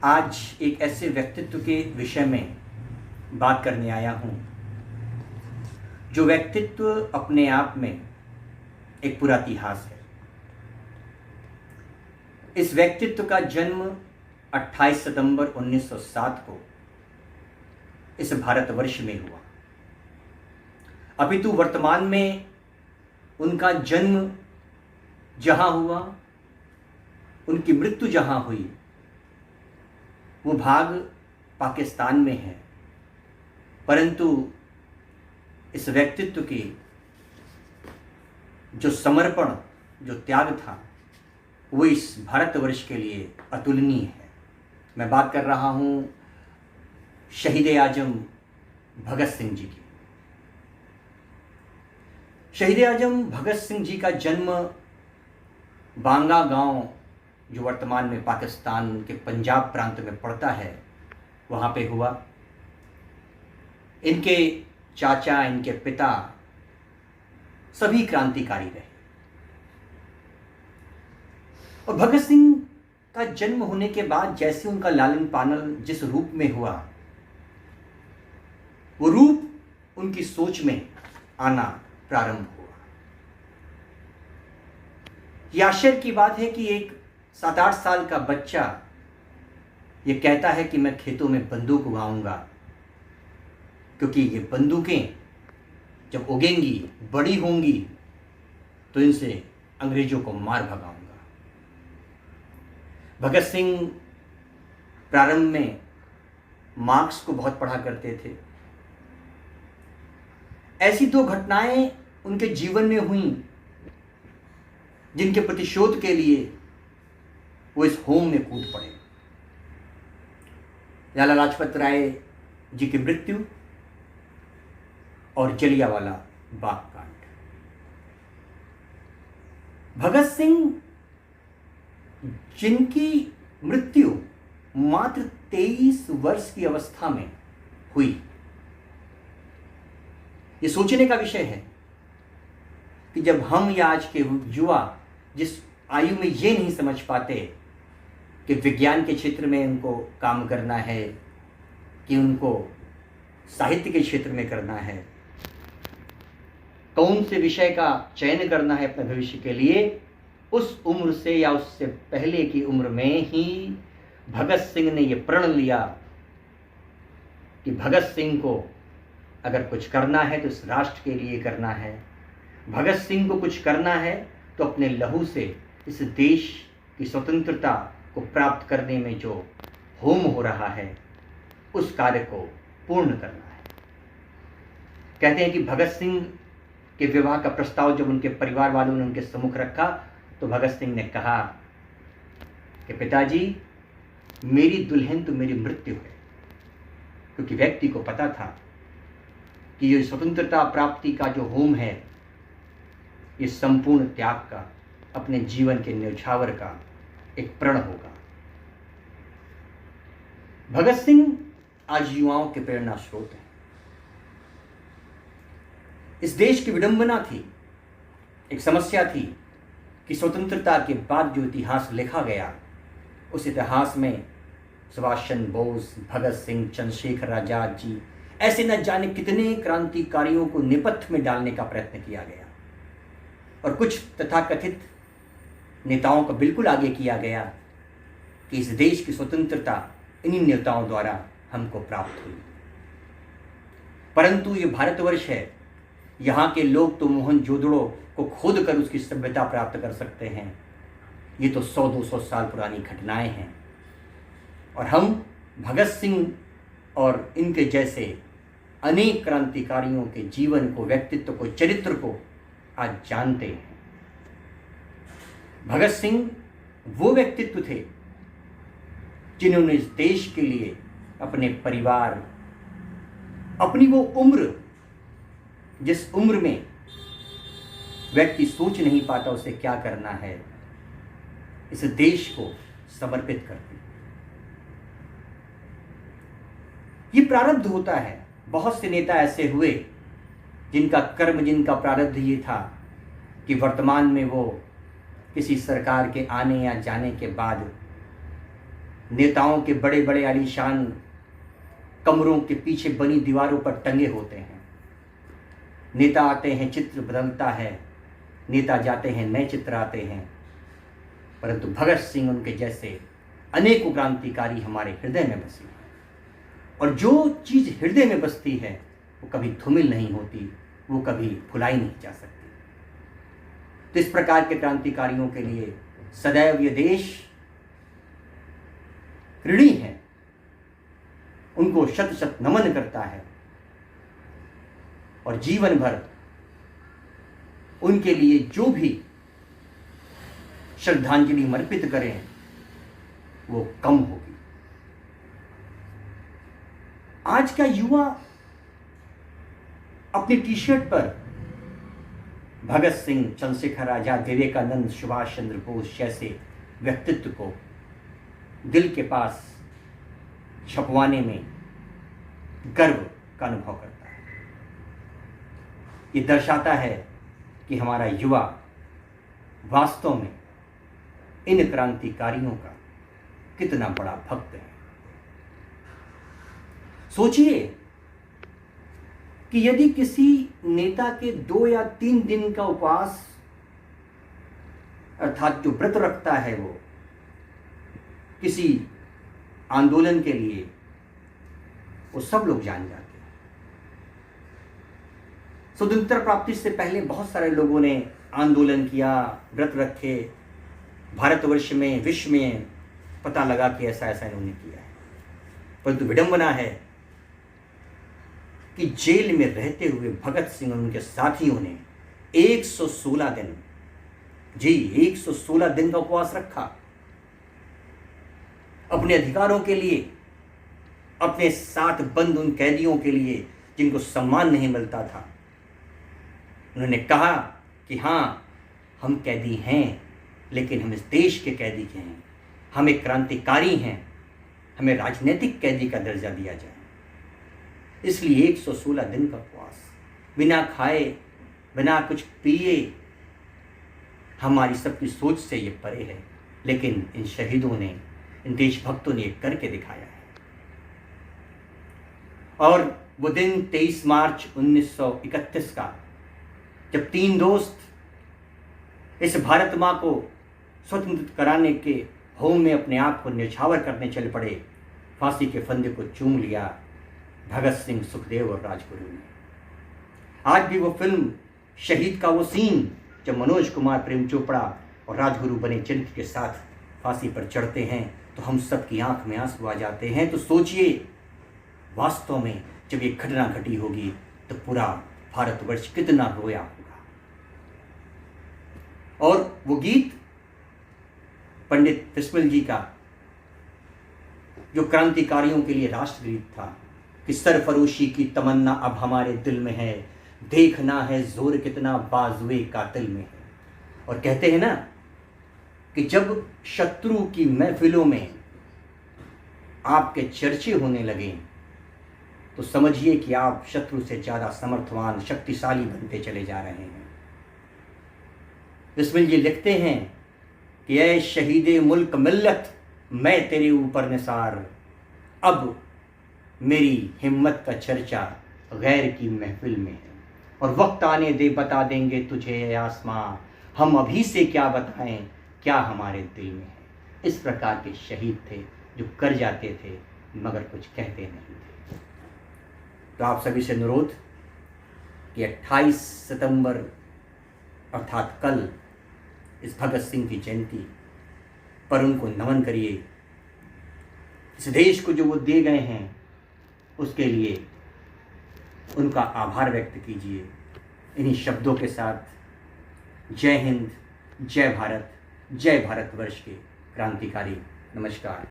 आज एक ऐसे व्यक्तित्व के विषय में बात करने आया हूँ जो व्यक्तित्व अपने आप में एक पूरा इतिहास है। इस व्यक्तित्व का जन्म 28 सितंबर 1907 को इस भारतवर्ष में हुआ। अपितु वर्तमान में उनका जन्म जहाँ हुआ, उनकी मृत्यु जहाँ हुई, वो भाग पाकिस्तान में है, परंतु इस व्यक्तित्व की जो समर्पण, जो त्याग था, वो इस भारतवर्ष के लिए अतुलनीय है। मैं बात कर रहा हूँ शहीद आजम भगत सिंह जी की। शहीद आजम भगत सिंह जी का जन्म बांगा गांव, जो वर्तमान में पाकिस्तान के पंजाब प्रांत में पड़ता है, वहाँ पे हुआ। इनके चाचा, इनके पिता सभी क्रांतिकारी रहे और भगत सिंह का जन्म होने के बाद जैसे उनका लालन पालन जिस रूप में हुआ, वो रूप उनकी सोच में आना प्रारंभ हुआ। यह आश्चर्य की बात है कि एक 7-8 साल का बच्चा ये कहता है कि मैं खेतों में बंदूक उगाऊंगा, क्योंकि ये बंदूकें जब उगेंगी, बड़ी होंगी, तो इनसे अंग्रेजों को मार भगाऊंगा। भगत सिंह प्रारंभ में मार्क्स को बहुत पढ़ा करते थे। ऐसी दो घटनाएं उनके जीवन में हुई जिनके प्रतिशोध के लिए वो इस होम में कूद पड़े। लाला लाजपत राय जी की मृत्यु और जलियांवाला बाग कांड। भगत सिंह जिनकी मृत्यु मात्र 23 वर्ष की अवस्था में हुई, ये सोचने का विषय है कि जब हम या आज के युवा जिस आयु में ये नहीं समझ पाते कि विज्ञान के क्षेत्र में उनको काम करना है, कि उनको साहित्य के क्षेत्र में करना है, कौन से विषय का चयन करना है अपने भविष्य के लिए, उस उम्र से या उससे पहले की उम्र में ही भगत सिंह ने ये प्रण लिया कि भगत सिंह को अगर कुछ करना है तो इस राष्ट्र के लिए करना है। भगत सिंह को कुछ करना है तो अपने लहू से इस देश की स्वतंत्रता को प्राप्त करने में जो होम हो रहा है, उस कार्य को पूर्ण करना है। कहते हैं कि भगत सिंह के विवाह का प्रस्ताव जब उनके परिवार वालों ने उनके सम्मुख रखा, तो भगत सिंह ने कहा कि पिताजी, मेरी दुल्हन तो मेरी मृत्यु है। क्योंकि व्यक्ति को पता था कि ये स्वतंत्रता प्राप्ति का जो होम है, ये संपूर्ण त्याग का, अपने जीवन के न्यौछावर का एक प्रण होगा। भगत सिंह आज युवाओं के प्रेरणा स्रोत हैं। इस देश की विडंबना थी, एक समस्या थी कि स्वतंत्रता के बाद जो इतिहास लिखा गया, उस इतिहास में सुभाष चंद्र बोस, भगत सिंह, चंद्रशेखर आजाद जी, ऐसे न जाने कितने क्रांतिकारियों को नेपथ्य में डालने का प्रयत्न किया गया और कुछ तथाकथित नेताओं को बिल्कुल आगे किया गया कि इस देश की स्वतंत्रता इन्हीं नेताओं द्वारा हमको प्राप्त हुई। परंतु ये भारतवर्ष है, यहाँ के लोग तो मोहनजोदड़ो को खोद कर उसकी सभ्यता प्राप्त कर सकते हैं। ये तो 100-200 साल पुरानी घटनाएं हैं और हम भगत सिंह और इनके जैसे अनेक क्रांतिकारियों के जीवन को, व्यक्तित्व को, चरित्र को आज जानते हैं। भगत सिंह वो व्यक्तित्व थे जिन्होंने इस देश के लिए अपने परिवार, अपनी वो उम्र जिस उम्र में व्यक्ति सोच नहीं पाता उसे क्या करना है, इस देश को समर्पित कर दी। ये प्रारब्ध होता है। बहुत से नेता ऐसे हुए जिनका कर्म, जिनका प्रारब्ध ये था कि वर्तमान में वो किसी सरकार के आने या जाने के बाद नेताओं के बड़े बड़े आलीशान कमरों के पीछे बनी दीवारों पर टंगे होते हैं। नेता आते हैं, चित्र बदलता है, नेता जाते हैं, नए चित्र आते हैं। परंतु भगत सिंह उनके जैसे अनेकों क्रांतिकारी हमारे हृदय में बसी हैं, और जो चीज़ हृदय में बसती है वो कभी धूमिल नहीं होती, वो कभी भुलाई नहीं जा सकती। तो इस प्रकार के क्रांतिकारियों के लिए सदैव ये देश ऋणी है, उनको शत शत नमन करता है और जीवन भर उनके लिए जो भी श्रद्धांजलि समर्पित करें वो कम होगी। आज का युवा अपनी टी शर्ट पर भगत सिंह, चंद्रशेखर आजाद, विवेकानंद, सुभाष चंद्र बोस जैसे व्यक्तित्व को दिल के पास छपवाने में गर्व का अनुभव करता है। ये दर्शाता है कि हमारा युवा वास्तव में इन क्रांतिकारियों का कितना बड़ा भक्त है। सोचिए कि यदि किसी नेता के 2 या 3 दिन का उपवास अर्थात जो व्रत रखता है वो किसी आंदोलन के लिए, वो सब लोग जान जाते हैं। स्वतंत्रता प्राप्ति से पहले बहुत सारे लोगों ने आंदोलन किया, व्रत रखे, भारतवर्ष में, विश्व में पता लगा कि ऐसा ऐसा इन्होंने किया है। परंतु विडंबना है कि जेल में रहते हुए भगत सिंह और उनके साथियों ने 116 दिन, जी 116 दिन का उपवास रखा, अपने अधिकारों के लिए, अपने साथ बंद उन कैदियों के लिए जिनको सम्मान नहीं मिलता था। उन्होंने कहा कि हाँ, हम कैदी हैं, लेकिन हम इस देश के कैदी के हैं, हम एक क्रांतिकारी हैं, हमें राजनीतिक कैदी का दर्जा दिया जाए। इसलिए 116 दिन का उपवास, बिना खाए, बिना कुछ पिए, हमारी सबकी सोच से ये परे है, लेकिन इन शहीदों ने, इन देशभक्तों ने करके दिखाया है। और वो दिन 23 मार्च 1931 का, जब 3 दोस्त इस भारत माँ को स्वतंत्र कराने के होम में अपने आप को न्यौछावर करने चल पड़े, फांसी के फंदे को चूम लिया भगत सिंह, सुखदेव और राजगुरु ने। आज भी वो फिल्म शहीद का वो सीन जब मनोज कुमार, प्रेम चोपड़ा और राजगुरु बने चरित्र के साथ फांसी पर चढ़ते हैं तो हम सबकी आंख में आंसू आ जाते हैं। तो सोचिए, वास्तव में जब ये घटना घटी होगी तो पूरा भारतवर्ष कितना रोया होगा। और वो गीत पंडित बिस्मिल जी का, जो क्रांतिकारियों के लिए राष्ट्रगीत था कि सरफरोशी की तमन्ना अब हमारे दिल में है, देखना है जोर कितना बाजुए कातिल में है। और कहते हैं ना कि जब शत्रु की महफिलों में आपके चर्चे होने लगे तो समझिए कि आप शत्रु से ज़्यादा समर्थवान, शक्तिशाली बनते चले जा रहे हैं। बिस्मिल जी लिखते हैं कि ऐ शहीदे मुल्क मिल्लत, मैं तेरे ऊपर निसार, अब मेरी हिम्मत का चर्चा गैर की महफिल में है। और वक्त आने दे, बता देंगे तुझे आसमां, हम अभी से क्या बताएं क्या हमारे दिल में है। इस प्रकार के शहीद थे जो कर जाते थे मगर कुछ कहते नहीं थे। तो आप सभी से अनुरोध कि 28 सितंबर अर्थात कल इस भगत सिंह की जयंती पर उनको नमन करिए। इस देश को जो वो दे गए हैं उसके लिए उनका आभार व्यक्त कीजिए। इन्हीं शब्दों के साथ जय हिंद, जय भारत, जय भारतवर्ष के क्रांतिकारी। नमस्कार।